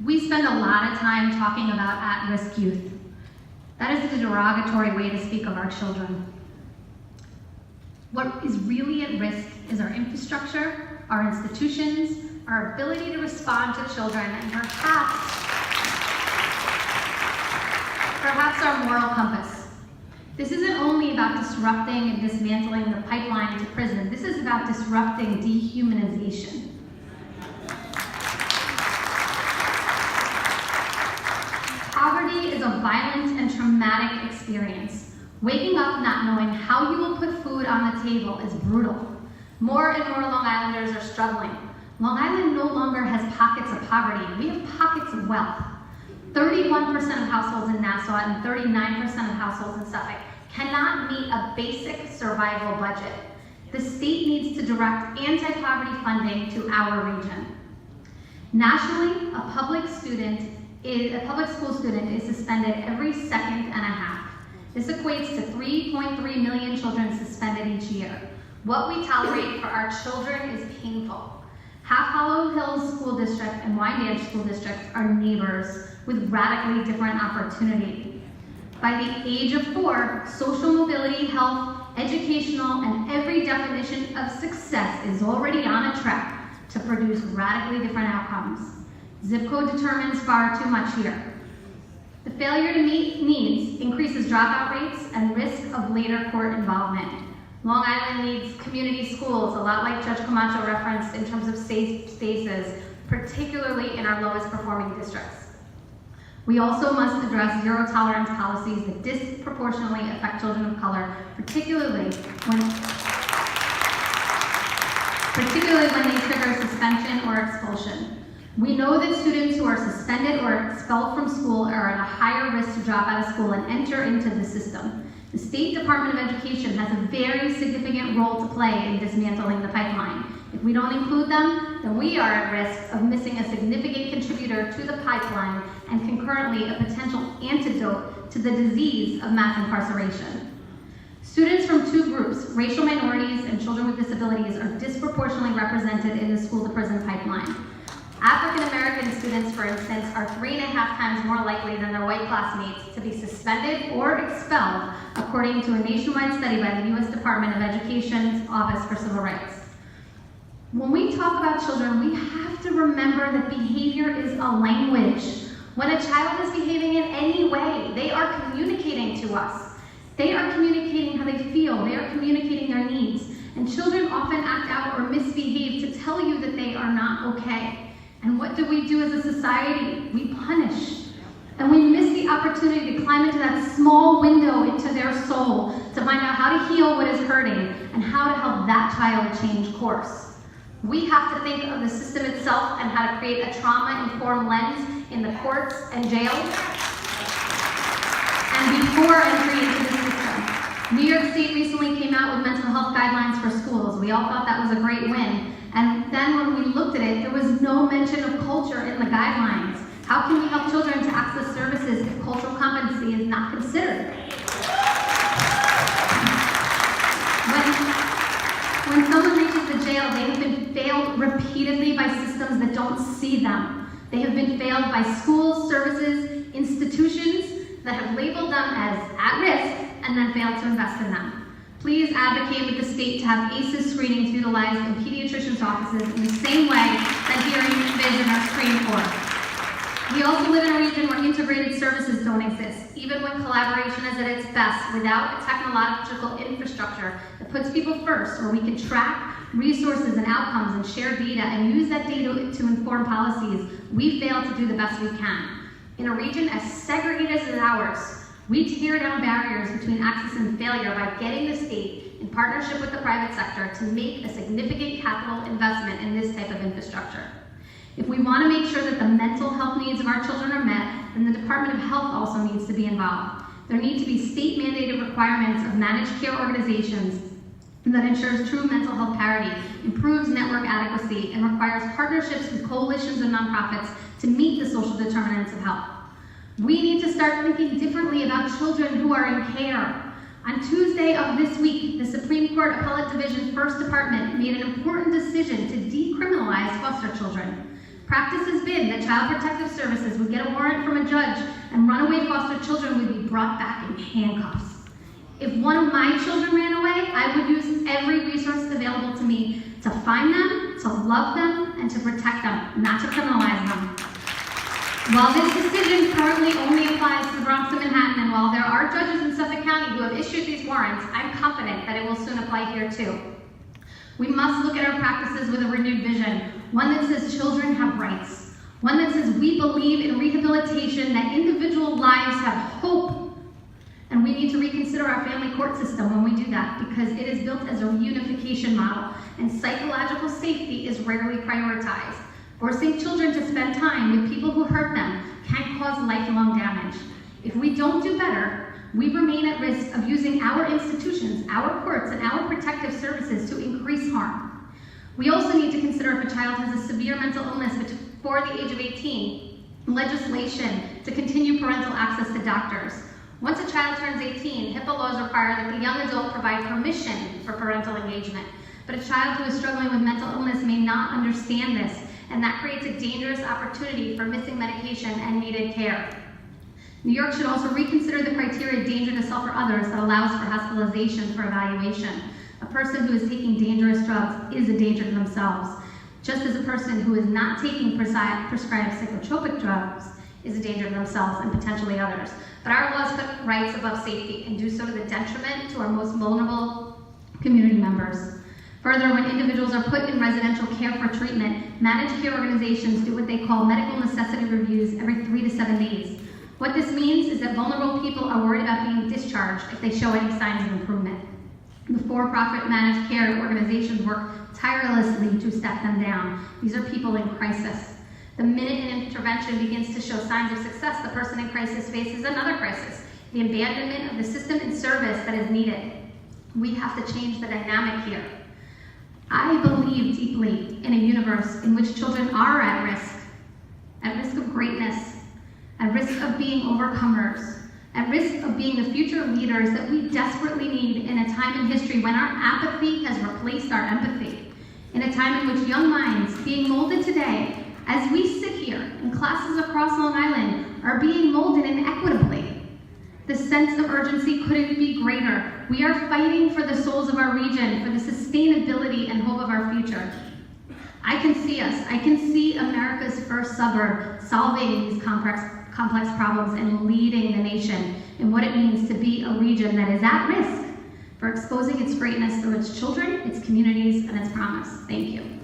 We spend a lot of time talking about at-risk youth. That is a derogatory way to speak of our children. What is really at risk is our infrastructure, our institutions, our ability to respond to children, and perhaps our moral compass. This isn't only about disrupting and dismantling the pipeline to prison. This is about disrupting dehumanization. Poverty is a violent and traumatic experience. Waking up not knowing how you will put food on the table is brutal. More and more Long Islanders are struggling. Long Island no longer has pockets of poverty. We have pockets of wealth. 31% of households in Nassau and 39% of households in Suffolk cannot meet a basic survival budget. The state needs to direct anti-poverty funding to our region. Nationally, a public school student is suspended every second and a half. This equates to 3.3 million children suspended each year. What we tolerate for our children is painful. Half Hollow Hills School District and Wyandanch School District are neighbors with radically different opportunity. By the age of 4, social mobility, health, educational, and every definition of success is already on a track to produce radically different outcomes. Zip code determines far too much here. The failure to meet needs increases dropout rates and risk of later court involvement. Long Island needs community schools, a lot like Judge Camacho referenced in terms of safe spaces, particularly in our lowest performing districts. We also must address zero tolerance policies that disproportionately affect children of color, particularly when they trigger suspension or expulsion. We know that students who are suspended or expelled from school are at a higher risk to drop out of school and enter into the system. The State Department of Education has a very significant role to play in dismantling the pipeline. If we don't include them, then we are at risk of missing a significant contributor to the pipeline and concurrently a potential antidote to the disease of mass incarceration. Students from 2 groups, racial minorities and children with disabilities, are disproportionately represented in the school-to-prison pipeline. African American students, for instance, are 3.5 times more likely than their white classmates to be suspended or expelled, according to a nationwide study by the U.S. Department of Education's Office for Civil Rights. When we talk about children, we have to remember that behavior is a language. When a child is behaving in any way, they are communicating to us. They are communicating how they feel. They are communicating their needs. And children often act out or misbehave to tell you that they are not okay. And what do we do as a society? We punish. And we miss the opportunity to climb into that small window into their soul to find out how to heal what is hurting and how to help that child change course. We have to think of the system itself and how to create a trauma-informed lens in the courts and jails and before entry into the system. New York State recently came out with mental health guidelines for schools. We all thought that was a great win. And then when we looked at it, there was no mention of culture in the guidelines. How can we help children to access services if cultural competency is not considered? When someone reaches the jail, they have been failed repeatedly by systems that don't see them. They have been failed by schools, services, institutions that have labeled them as at risk and then failed to invest in them. Please advocate with the state to have ACEs screenings utilized in pediatricians' offices in the same way that hearing, vision are screened for. We also live in a region where integrated services don't exist, even when collaboration is at its best, without a technological infrastructure that puts people first, where we can track resources and outcomes and share data and use that data to inform policies. We fail to do the best we can. In a region as segregated as ours, we tear down barriers between access and failure by getting the state, in partnership with the private sector, to make a significant capital investment in this type of infrastructure. If we want to make sure that the mental health needs of our children are met, then the Department of Health also needs to be involved. There need to be state-mandated requirements of managed care organizations that ensures true mental health parity, improves network adequacy, and requires partnerships with coalitions and nonprofits to meet the social determinants of health. We need to start thinking differently about children who are in care. On Tuesday of this week, the Supreme Court Appellate Division's First Department made an important decision to decriminalize foster children. Practice has been that Child Protective Services would get a warrant from a judge and runaway foster children would be brought back in handcuffs. If one of my children ran away, I would use every resource available to me to find them, to love them, and to protect them, not to criminalize them. While this decision currently only applies to the Bronx and Manhattan, and while there are judges in Suffolk County who have issued these warrants, I'm confident that it will soon apply here too. We must look at our practices with a renewed vision, one that says children have rights, one that says we believe in rehabilitation, that individual lives have hope, and we need to reconsider our family court system when we do that, because it is built as a reunification model, and psychological safety is rarely prioritized. Forcing children to spend time with people who hurt them can cause lifelong damage. If we don't do better, we remain at risk of using our institutions, our courts, and our protective services to increase harm. We also need to consider if a child has a severe mental illness before the age of 18, legislation to continue parental access to doctors. Once a child turns 18, HIPAA laws require that the young adult provide permission for parental engagement. But a child who is struggling with mental illness may not understand this, and that creates a dangerous opportunity for missing medication and needed care. New York should also reconsider the criteria danger to self or others that allows for hospitalization for evaluation. A person who is taking dangerous drugs is a danger to themselves, just as a person who is not taking prescribed psychotropic drugs is a danger to themselves and potentially others. But our laws put rights above safety and do so to the detriment to our most vulnerable community members. Further, when individuals are put in residential care for treatment, managed care organizations do what they call medical necessity reviews every 3 to 7 days. What this means is that vulnerable people are worried about being discharged if they show any signs of improvement. The for-profit managed care organizations work tirelessly to step them down. These are people in crisis. The minute an intervention begins to show signs of success, the person in crisis faces another crisis, the abandonment of the system and service that is needed. We have to change the dynamic here. I believe deeply in a universe in which children are at risk of greatness, at risk of being overcomers, at risk of being the future leaders that we desperately need in a time in history when our apathy has replaced our empathy, in a time in which young minds being molded today, as we sit here in classes across Long Island, are being molded inequitably. The sense of urgency couldn't be greater. We are fighting for the souls of our region, for the sustainability and hope of our future. I can see us. I can see America's first suburb solving these complex problems and leading the nation in what it means to be a region that is at risk for exposing its greatness through its children, its communities, and its promise. Thank you.